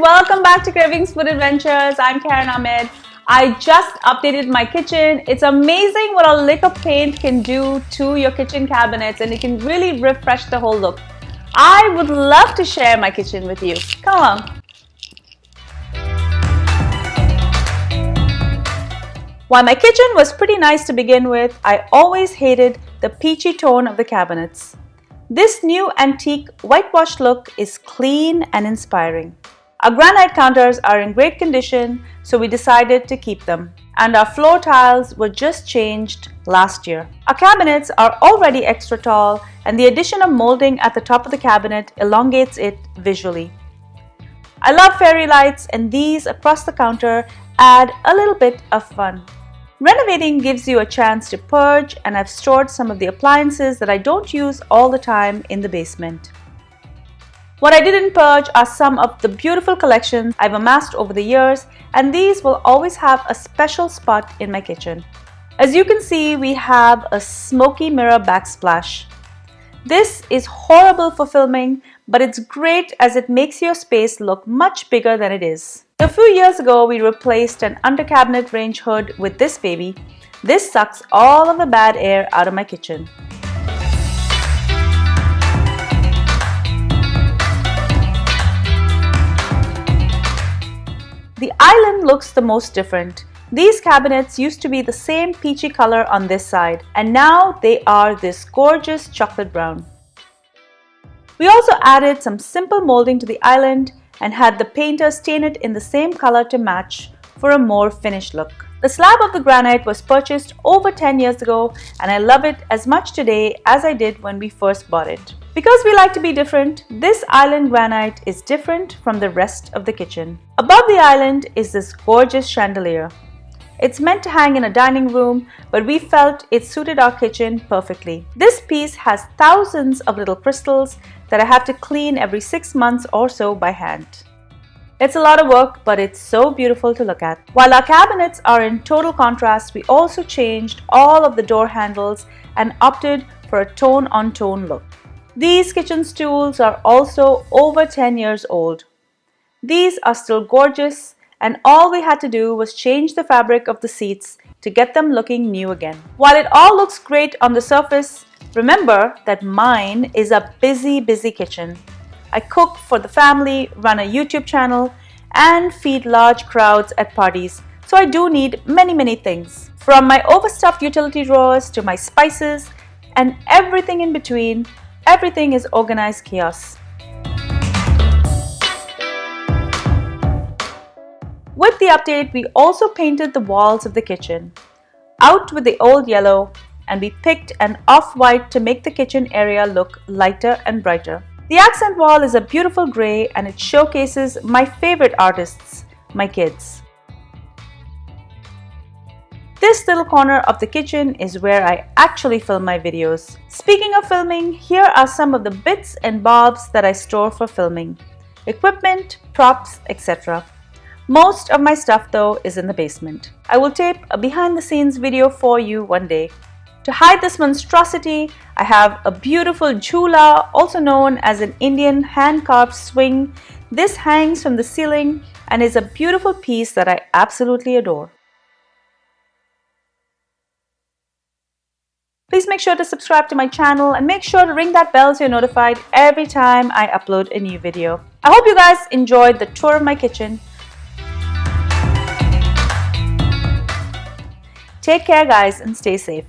welcome back to Kravings Food Adventures. I'm Karen Ahmed. I just updated my kitchen. It's amazing what a lick of paint can do to your kitchen cabinets, and it can really refresh the whole look. I would love to share my kitchen with you. Come along. While my kitchen was pretty nice to begin with, I always hated the peachy tone of the cabinets. This new antique whitewashed look is clean and inspiring. Our granite counters are in great condition, so we decided to keep them. And our floor tiles were just changed last year. Our cabinets are already extra tall, and the addition of molding at the top of the cabinet elongates it visually. I love fairy lights, and these across the counter add a little bit of fun. Renovating gives you a chance to purge, and I've stored some of the appliances that I don't use all the time in the basement. What I didn't purge are some of the beautiful collections I've amassed over the years, and these will always have a special spot in my kitchen. As you can see, we have a smoky mirror backsplash. This is horrible for filming, but it's great as it makes your space look much bigger than it is. A few years ago, we replaced an under-cabinet range hood with this baby. This sucks all of the bad air out of my kitchen. The island looks the most different. These cabinets used to be the same peachy color on this side, and now they are this gorgeous chocolate brown. We also added some simple molding to the island and had the painter stain it in the same color to match for a more finished look. The slab of the granite was purchased over 10 years ago, and I love it as much today as I did when we first bought it. Because we like to be different, this island granite is different from the rest of the kitchen. Above the island is this gorgeous chandelier. It's meant to hang in a dining room, but we felt it suited our kitchen perfectly. This piece has thousands of little crystals that I have to clean every 6 months or so by hand. It's a lot of work, but it's so beautiful to look at. While our cabinets are in total contrast, we also changed all of the door handles and opted for a tone-on-tone look. These kitchen stools are also over 10 years old. These are still gorgeous, and all we had to do was change the fabric of the seats to get them looking new again. While it all looks great on the surface, remember that mine is a busy kitchen. I cook for the family, run a YouTube channel, and feed large crowds at parties, so I do need many things. From my overstuffed utility drawers to my spices and everything in between, everything is organized chaos. With the update, we also painted the walls of the kitchen. Out with the old yellow, and we picked an off-white to make the kitchen area look lighter and brighter. The accent wall is a beautiful gray, and it showcases my favorite artists, my kids. This little corner of the kitchen is where I actually film my videos. Speaking of filming, here are some of the bits and bobs that I store for filming. Equipment, props, etc. Most of my stuff though is in the basement. I will tape a behind the scenes video for you one day. To hide this monstrosity, I have a beautiful jhula, also known as an Indian hand-carved swing. This hangs from the ceiling and is a beautiful piece that I absolutely adore. Please make sure to subscribe to my channel and make sure to ring that bell so you're notified every time I upload a new video. I hope you guys enjoyed the tour of my kitchen. Take care guys, and stay safe.